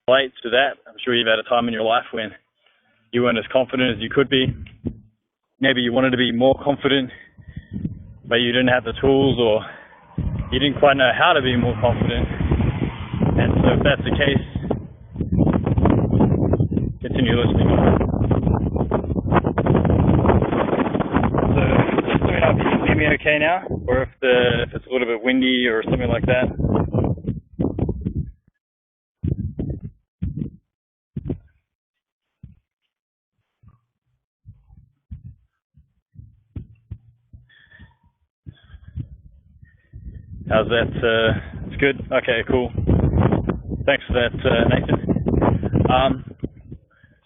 relate to that. I'm sure you've had a time in your life when you weren't as confident as you could be. Maybe you wanted to be more confident, but you didn't have the tools, or you didn't quite know how to be more confident. And so if that's the case, continue listening. So just let me know if you can hear me okay now, or if it's a little bit windy or something like that. How's that? It's good? Okay, cool. Thanks for that, Nathan.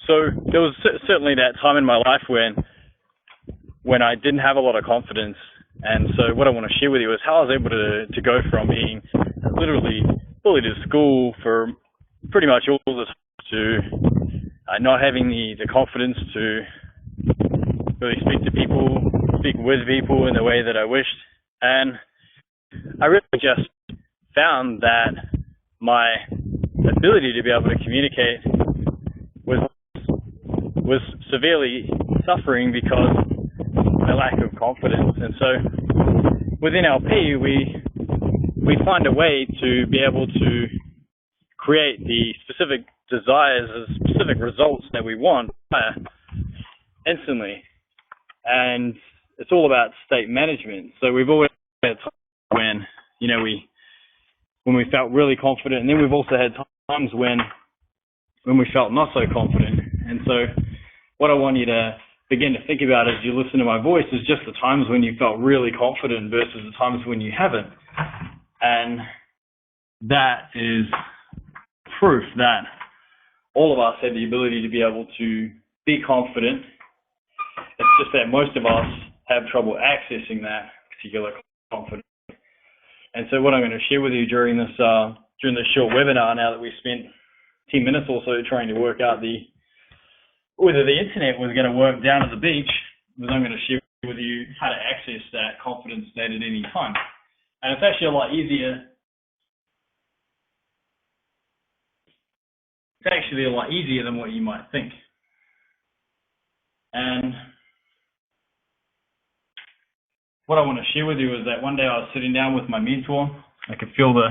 So there was certainly that time in my life when I didn't have a lot of confidence. And so what I want to share with you is how I was able to go from being literally bullied at school for pretty much all the time to not having the confidence to really speak to people, speak with people in the way that I wished. And I really just found that my ability to be able to communicate was severely suffering because of my lack of confidence. And so with NLP, we find a way to be able to create the specific desires, the specific results that we want instantly. And it's all about state management. So we've always had when we felt really confident, and then we've also had times when we felt not so confident. And so what I want you to begin to think about as you listen to my voice is just the times when you felt really confident versus the times when you haven't. And that is proof that all of us have the ability to be able to be confident. It's just that most of us have trouble accessing that particular confidence. And so what I'm going to share with you during this short webinar, now that we've spent 10 minutes or so trying to work out whether the internet was going to work down at the beach, was I'm going to share with you how to access that confidence state at any time. And it's actually a lot easier. It's actually a lot easier than what you might think. And what I want to share with you is that one day I was sitting down with my mentor. I could feel the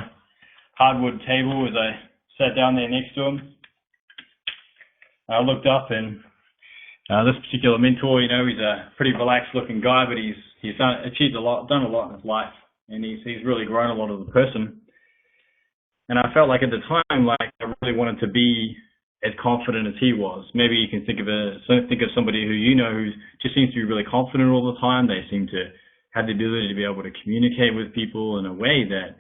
hardwood table as I sat down there next to him. I looked up, and this particular mentor, he's a pretty relaxed looking guy, but he's achieved done a lot in his life, and he's really grown a lot as a person. And I felt like at the time, like I really wanted to be as confident as he was. Maybe you can think of somebody who who just seems to be really confident all the time. They seem to have the ability to be able to communicate with people in a way that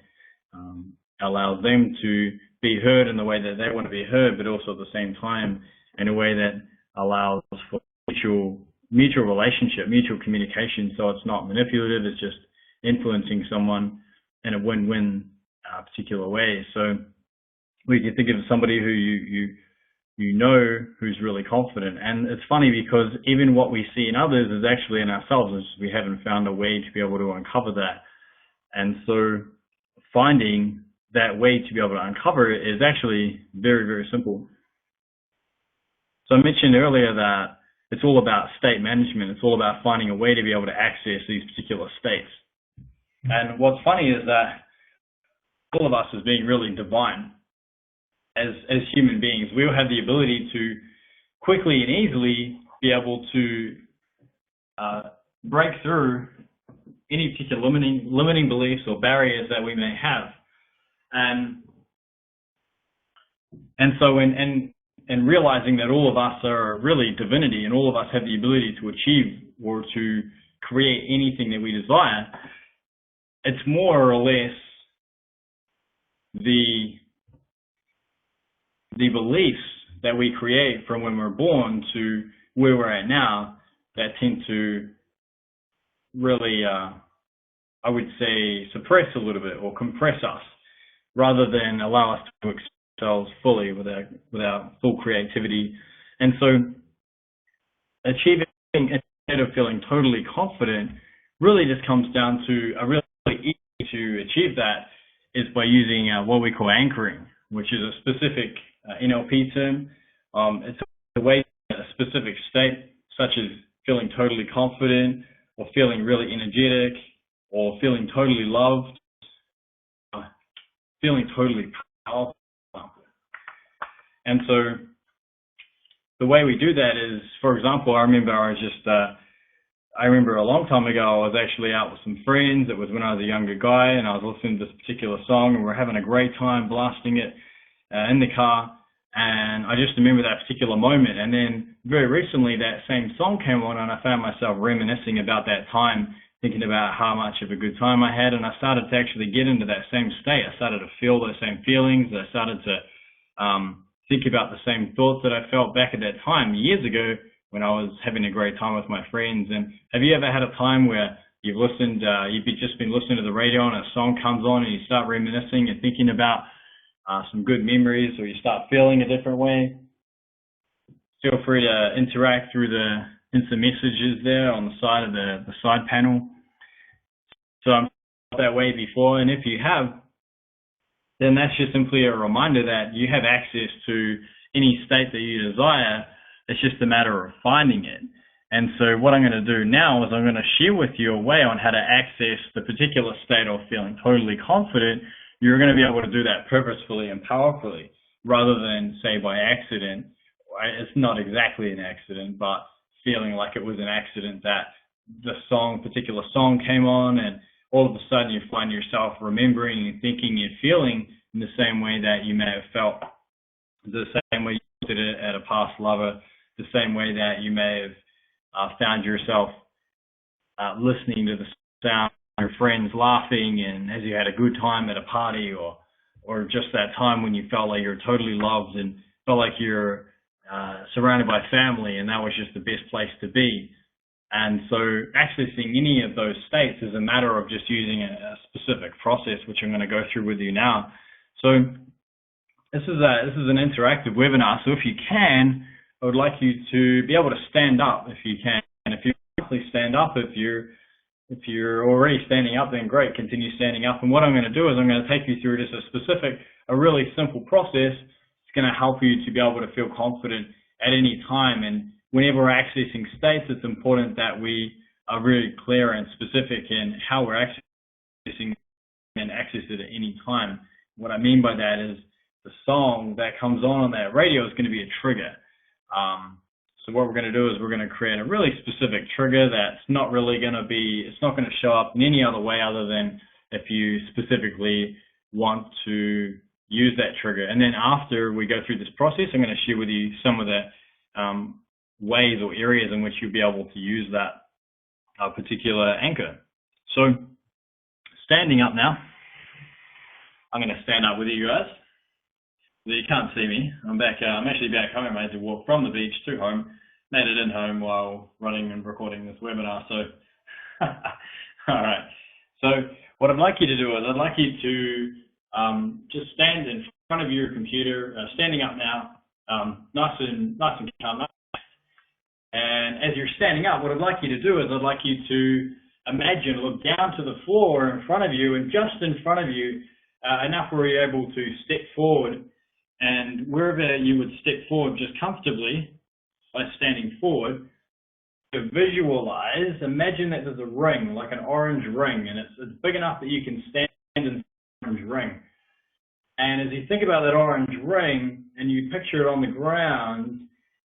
allows them to be heard in the way that they want to be heard, but also at the same time in a way that allows for mutual relationship, mutual communication. So it's not manipulative, it's just influencing someone in a win-win particular way. So we can think of somebody who who's really confident. And it's funny because even what we see in others is actually in ourselves, is we haven't found a way to be able to uncover that. And so finding that way to be able to uncover it is actually very, very simple. So I mentioned earlier that it's all about state management. It's all about finding a way to be able to access these particular states. And what's funny is that all of us as being really divine, as human beings, we all have the ability to quickly and easily be able to break through any particular limiting beliefs or barriers that we may have. And so in realizing that all of us are really divinity and all of us have the ability to achieve or to create anything that we desire, it's more or less the beliefs that we create from when we're born to where we're at now that tend to really, I would say, suppress a little bit or compress us rather than allow us to express ourselves fully with our full creativity. And so achieving, instead of feeling totally confident, really just comes down to a really easy to achieve that is by using what we call anchoring, which is a specific NLP term. It's a way, a specific state, such as feeling totally confident, or feeling really energetic, or feeling totally loved, feeling totally powerful. And so the way we do that is, for example, I remember a long time ago, I was actually out with some friends. It was when I was a younger guy, and I was listening to this particular song, and we were having a great time blasting it in the car. And I just remember that particular moment. And then very recently, that same song came on, and I found myself reminiscing about that time, thinking about how much of a good time I had. And I started to actually get into that same state. I started to feel those same feelings. I started to think about the same thoughts that I felt back at that time years ago when I was having a great time with my friends. And have you ever had a time where you've just been listening to the radio and a song comes on and you start reminiscing and thinking about some good memories, or you start feeling a different way? Feel free to interact through the instant messages there on the side of the side panel. So I'm that way before, and if you have, then that's just simply a reminder that you have access to any state that you desire. It's just a matter of finding it. And so what I'm going to do now is I'm going to share with you a way on how to access the particular state of feeling totally confident. You're going to be able to do that purposefully and powerfully, rather than, say, by accident. It's not exactly an accident, but feeling like it was an accident that the particular song came on, and all of a sudden you find yourself remembering and thinking and feeling in the same way that you may have felt, the same way you did it at a past lover, the same way that you may have found yourself listening to the sound of your friends laughing, and as you had a good time at a party, or just that time when you felt like you're totally loved and felt like you're surrounded by family, and that was just the best place to be. And so accessing any of those states is a matter of just using a specific process, which I'm going to go through with you now. So this is an interactive webinar. So if you can, I would like you to be able to stand up if you can. And if you quickly stand up, if you're already standing up, then great, continue standing up. And what I'm going to do is I'm going to take you through just a really simple process. It's going to help you to be able to feel confident at any time. And whenever we're accessing states, it's important that we are really clear and specific in how we're accessing and access it at any time. What I mean by that is the song that comes on that radio is going to be a trigger. So what we're going to do is we're going to create a really specific trigger that's not really going to it's not going to show up in any other way other than if you specifically want to use that trigger. And then after we go through this process, I'm going to share with you some of the ways or areas in which you'll be able to use that particular anchor. So standing up now, I'm going to stand up with you guys. You can't see me. I'm actually back home. I had to walk from the beach to home. Made it in home while running and recording this webinar. So, all right. So what I'd like you to do is I'd like you to just stand in front of your computer, standing up now, nice and calm. And as you're standing up, what I'd like you to do is I'd like you to imagine, look down to the floor in front of you, and just in front of you, enough where you're able to step forward. And wherever you would step forward just comfortably by standing forward, to visualize, imagine that there's a ring, like an orange ring, and it's big enough that you can stand in the orange ring. And as you think about that orange ring and you picture it on the ground,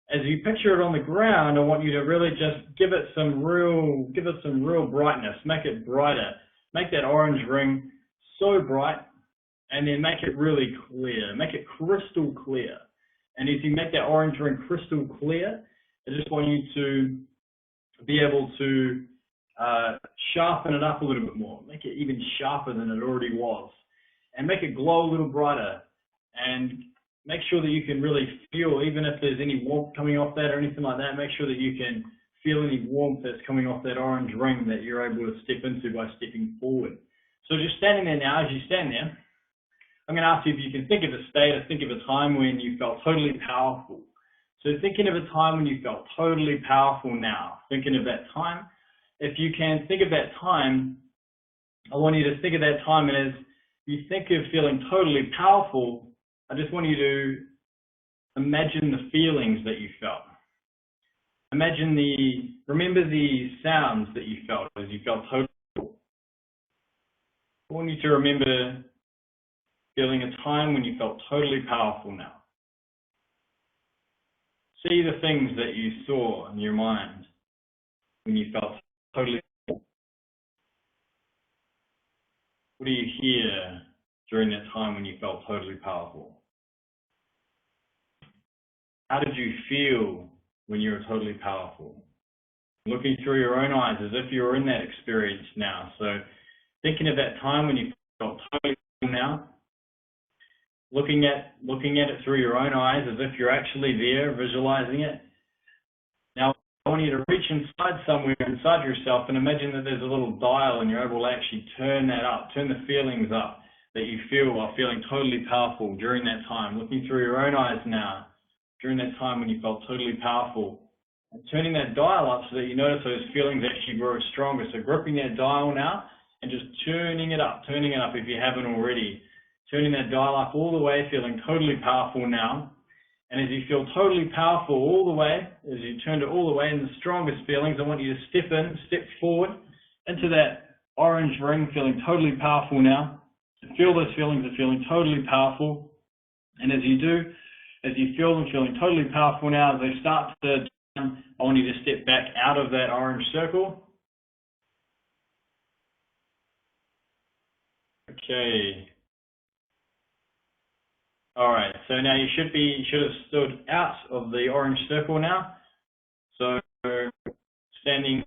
as you picture it on the ground, I want you to really just give it some real brightness, make it brighter, make that orange ring so bright. And then make it really clear, make it crystal clear. And if you make that orange ring crystal clear, I just want you to be able to sharpen it up a little bit more, make it even sharper than it already was, and make it glow a little brighter. And make sure that you can really feel, even if there's any warmth coming off that or anything like that, make sure that you can feel any warmth that's coming off that orange ring that you're able to step into by stepping forward. So just standing there now, as you stand there, I'm going to ask you if you can think of a state or think of a time when you felt totally powerful. So thinking of a time when you felt totally powerful now, thinking of that time. If you can think of that time, I want you to think of that time, and as you think of feeling totally powerful, I just want you to imagine the feelings that you felt. Remember the sounds that you felt as you felt totally. I want you to remember feeling a time when you felt totally powerful now. See the things that you saw in your mind when you felt totally powerful. What do you hear during that time when you felt totally powerful? How did you feel when you were totally powerful? Looking through your own eyes as if you were in that experience now. So thinking of that time when you felt totally powerful now, looking at it through your own eyes as if you're actually there, visualizing it. Now, I want you to reach inside somewhere inside yourself and imagine that there's a little dial and you're able to actually turn that up, turn the feelings up that you feel while feeling totally powerful during that time. Looking through your own eyes now, during that time when you felt totally powerful, and turning that dial up so that you notice those feelings actually grow stronger. So gripping that dial now and just turning it up if you haven't already. Turning that dial up all the way, feeling totally powerful now. And as you feel totally powerful all the way, as you turn it all the way in the strongest feelings, I want you to step forward into that orange ring, feeling totally powerful now. Feel those feelings of feeling totally powerful. And as you do, as you feel them feeling totally powerful now, as they start to, I want you to step back out of that orange circle. Okay. All right, so now you should have stood out of the orange circle now. So standing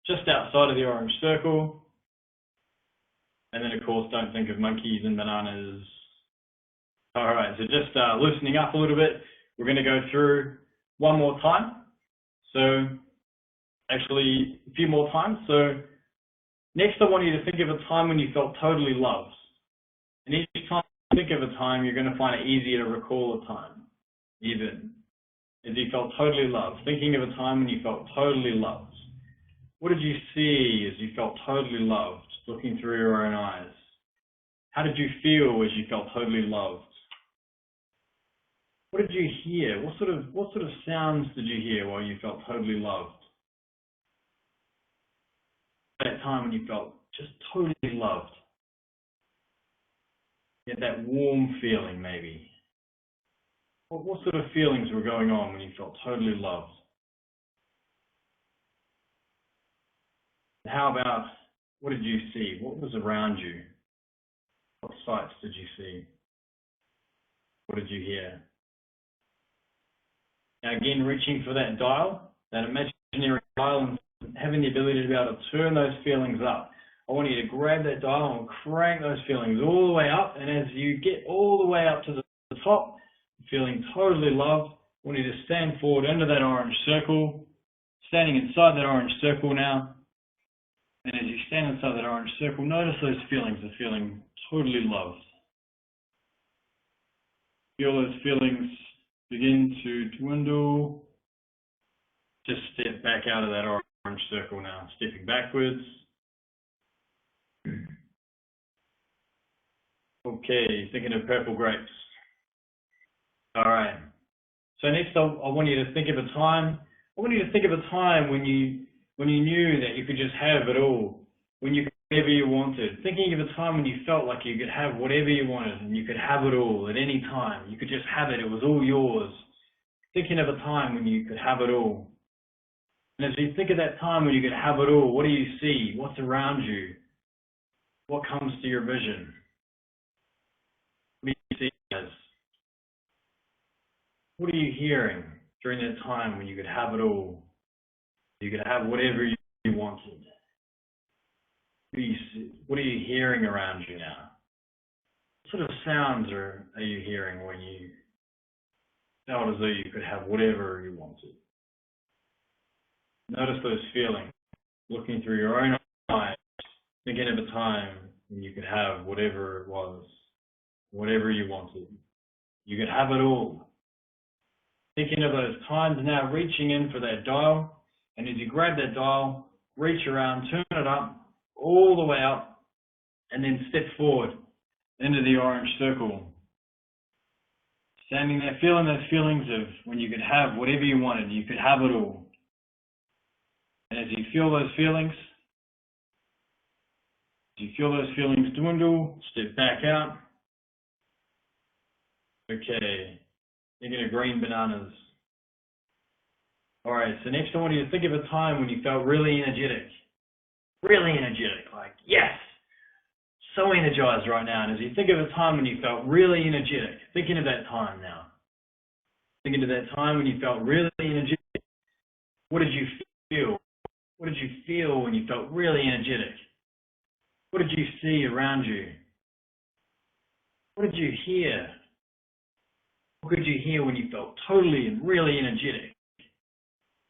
just outside of the orange circle. And then of course, don't think of monkeys and bananas. All right, so just loosening up a little bit. We're going to go through one more time. So actually a few more times. So next I want you to think of a time when you felt totally loved. And each time think of a time, you're going to find it easier to recall a time, even as you felt totally loved. Thinking of a time when you felt totally loved. What did you see as you felt totally loved, looking through your own eyes? How did you feel as you felt totally loved? What did you hear? What sort of sounds did you hear while you felt totally loved? That time when you felt just totally loved. You had that warm feeling, maybe. What sort of feelings were going on when you felt totally loved? How about, what did you see? What was around you? What sights did you see? What did you hear? Now again, reaching for that dial, that imaginary dial, and having the ability to be able to turn those feelings up. I want you to grab that dial and crank those feelings all the way up. And as you get all the way up to the top, feeling totally loved, I want you to stand forward into that orange circle, standing inside that orange circle now. And as you stand inside that orange circle, notice those feelings of feeling totally loved. Feel those feelings begin to dwindle. Just step back out of that orange circle now, stepping backwards. Okay, thinking of purple grapes. All right. So next, I want you to think of a time. I want you to think of a time when you knew that you could just have it all, when you could have whatever you wanted. Thinking of a time when you felt like you could have whatever you wanted and you could have it all at any time. You could just have it. It was all yours. Thinking of a time when you could have it all. And as you think of that time when you could have it all, what do you see? What's around you? What comes to your vision? What do you see as? What are you hearing during that time when you could have it all? You could have whatever you wanted. What are you hearing around you now? What sort of sounds are you hearing when you felt as though you could have whatever you wanted? Notice those feelings, looking through your own eyes, thinking of a time when you could have whatever it was, whatever you wanted. You could have it all. Thinking of those times now, reaching in for that dial, and as you grab that dial, reach around, turn it up, all the way up, and then step forward into the orange circle. Standing there, feeling those feelings of when you could have whatever you wanted, you could have it all. And as you feel those feelings, dwindle, step back out. Okay, thinking of green bananas. All right, so next I want you to think of a time when you felt really energetic, like, yes, so energized right now. And as you think of a time when you felt really energetic, thinking of that time now. Thinking of that time when you felt really energetic, what did you feel? What did you feel when you felt really energetic? What did you see around you? What did you hear? What could you hear when you felt totally and really energetic?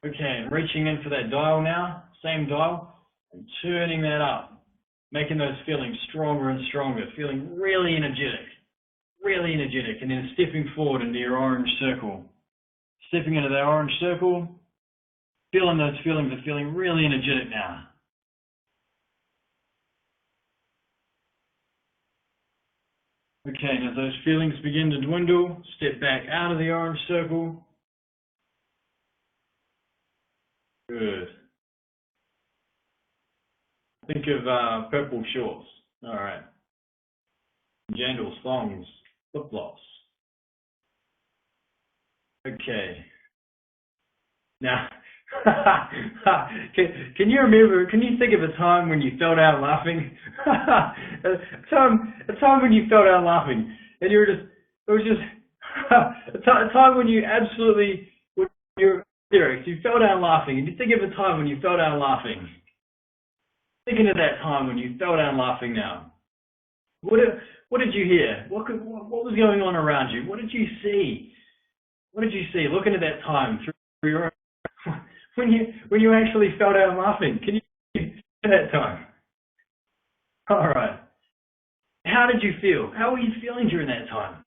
Okay, and reaching in for that dial now, same dial, and turning that up, making those feelings stronger and stronger, feeling really energetic, and then stepping forward into your orange circle. Stepping into that orange circle, feeling those feelings of feeling really energetic now. Okay, and as those feelings begin to dwindle, step back out of the orange circle. Good. Think of purple shorts. All right. Jandals, thongs, flip-flops. Okay. Now, can you think of a time when you fell down laughing? a time when you fell down laughing, and it was just a time when you absolutely, you fell down laughing, and you think of a time when you fell down laughing. Thinking of that time when you fell down laughing now. What did you hear? What was going on around you? What did you see? Looking at that time through your when you actually fell down laughing. Can you see that time? All right. How did you feel? How were you feeling during that time?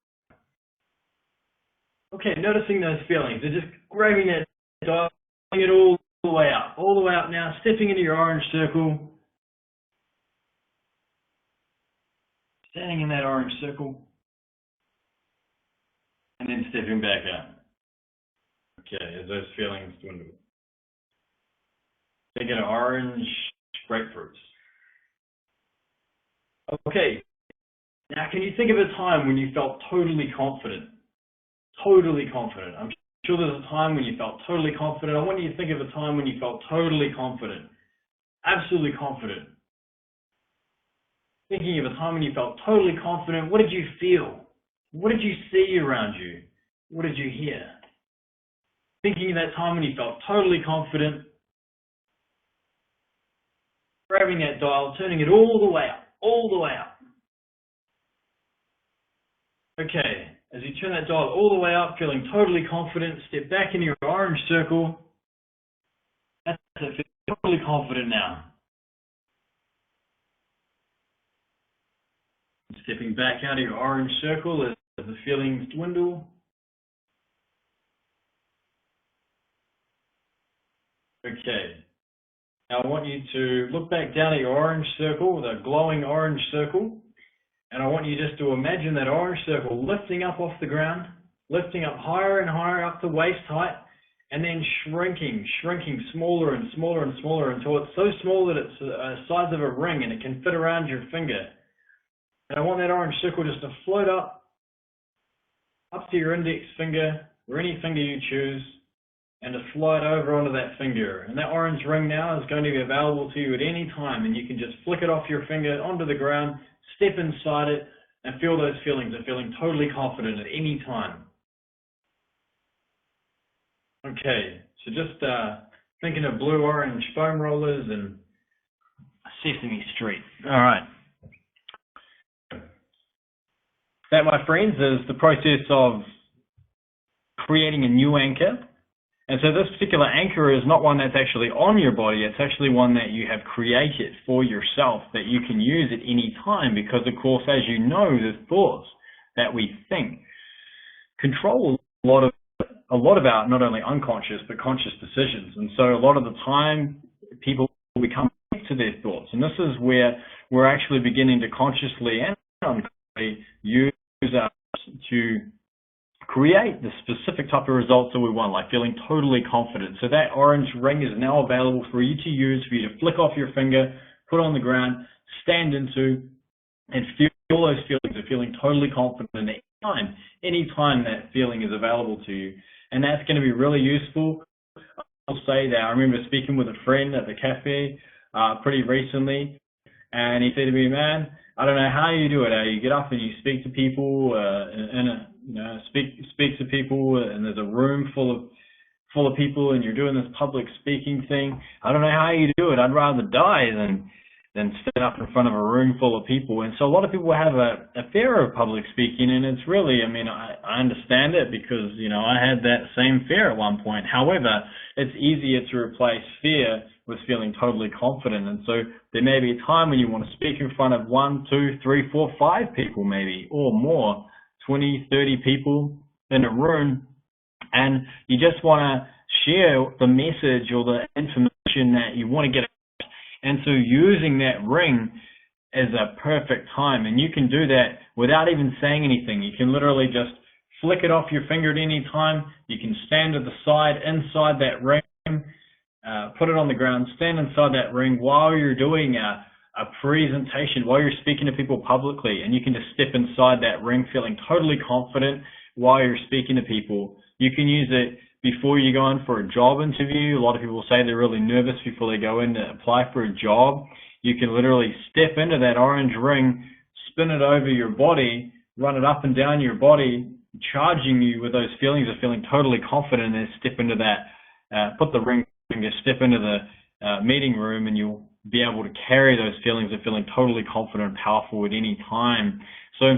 Okay, noticing those feelings. They're just grabbing that dial, it all the way out now, stepping into your orange circle. Standing in that orange circle, and then stepping back out. Okay, as those feelings dwindle. Thinking of orange grapefruits. Okay, now can you think of a time when you felt totally confident? I'm sure there's a time when you felt totally confident. I want you to think of a time when you felt totally confident, absolutely confident. Thinking of a time when you felt totally confident, what did you feel? What did you see around you? What did you hear? Thinking of that time when you felt totally confident, grabbing that dial, turning it all the way up. Okay, as you turn that dial all the way up, feeling totally confident, step back into your orange circle. That's it, feeling totally confident now. Stepping back out of your orange circle as the feelings dwindle. Okay. Now I want you to look back down at your orange circle, the glowing orange circle, and I want you just to imagine that orange circle lifting up off the ground, lifting up higher and higher up to waist height, and then shrinking smaller and smaller and smaller until it's so small that it's the size of a ring and it can fit around your finger. And I want that orange circle just to float up to your index finger, or any finger you choose, and to slide over onto that finger. And that orange ring now is going to be available to you at any time, and you can just flick it off your finger onto the ground, step inside it, and feel those feelings of feeling totally confident at any time. Okay, so just thinking of blue-orange foam rollers and Sesame Street. All right. That, my friends, is the process of creating a new anchor. And so this particular anchor is not one that's actually on your body, it's actually one that you have created for yourself that you can use at any time, because of course, as you know, the thoughts that we think control a lot of our not only unconscious but conscious decisions. And so a lot of the time people become to their thoughts, and this is where we're actually beginning to consciously and unconsciously use us to create the specific type of results that we want, like feeling totally confident. So that orange ring is now available for you to use, for you to flick off your finger, put on the ground, stand into, and feel those feelings of feeling totally confident anytime that feeling is available to you. And that's going to be really useful. I'll say that I remember speaking with a friend at the cafe pretty recently, and he said to me, "Man, I don't know how you do it. You get up and you speak to people, speak to people, and there's a room full of people, and you're doing this public speaking thing. I don't know how you do it. I'd rather die than stand up in front of a room full of people." And so a lot of people have a fear of public speaking, and it's really, I understand it because, I had that same fear at one point. However, it's easier to replace fear with feeling totally confident. And so there may be a time when you want to speak in front of 1, 2, 3, 4, 5 people maybe, or more, 20, 30 people in a room, and you just want to share the message or the information that you want to get. And so using that ring is a perfect time, and you can do that without even saying anything. You can literally just flick it off your finger at any time. You can stand to the side inside that ring, put it on the ground, stand inside that ring while you're doing a presentation, while you're speaking to people publicly, and you can just step inside that ring feeling totally confident while you're speaking to people. You can use it before you go in for a job interview. A lot of people say they're really nervous before they go in to apply for a job. You can literally step into that orange ring, spin it over your body, run it up and down your body, charging you with those feelings of feeling totally confident, and then step into that, put the ring, just step into the meeting room, and you'll be able to carry those feelings of feeling totally confident and powerful at any time. So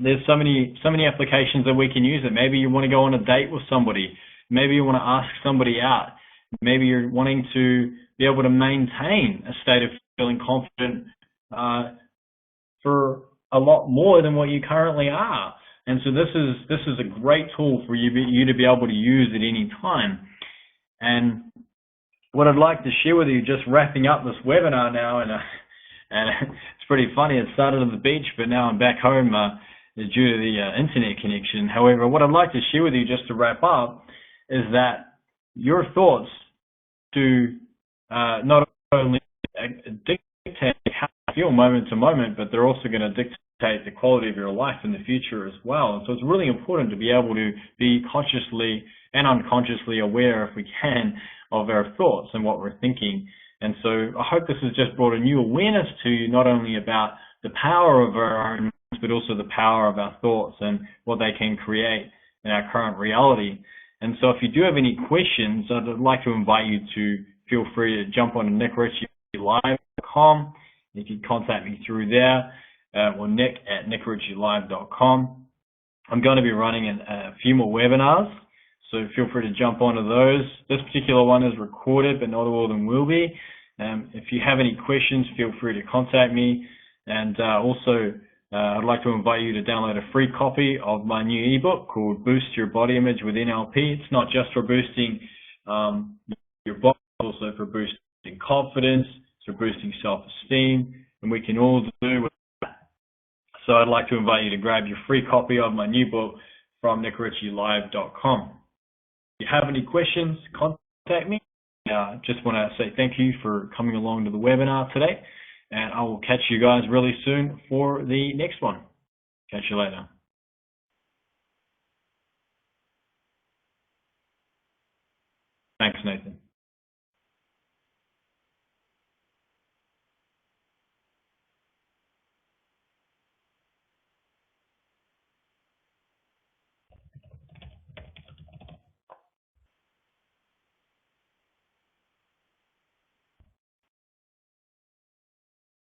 there's so many applications that we can use it. Maybe you want to go on a date with somebody. Maybe you want to ask somebody out. Maybe you're wanting to be able to maintain a state of feeling confident for a lot more than what you currently are. And so this is a great tool for you to be able to use at any time. And what I'd like to share with you, just wrapping up this webinar now, and it's pretty funny. It started on the beach, but now I'm back home due to the internet connection. However, what I'd like to share with you just to wrap up is that your thoughts do not only dictate how you feel moment to moment, but they're also going to dictate the quality of your life in the future as well. And so it's really important to be able to be consciously and unconsciously aware, if we can, of our thoughts and what we're thinking. And so I hope this has just brought a new awareness to you, not only about the power of our own, but also the power of our thoughts and what they can create in our current reality. And so if you do have any questions, I'd like to invite you to feel free to jump on to nickritchielive.com. You can contact me through there, or nick@nickritchielive.com. I'm going to be running a few more webinars, so feel free to jump onto those. This particular one is recorded, but not all of them will be. If you have any questions, feel free to contact me. And also, I'd like to invite you to download a free copy of my new ebook called Boost Your Body Image with NLP. It's not just for boosting your body, it's also for boosting confidence, it's for boosting self-esteem, and we can all do with that. So I'd like to invite you to grab your free copy of my new book from nickritchielive.com. If you have any questions, contact me. Just want to say thank you for coming along to the webinar today, and I will catch you guys really soon for the next one. Catch you later. Thanks, Nathan.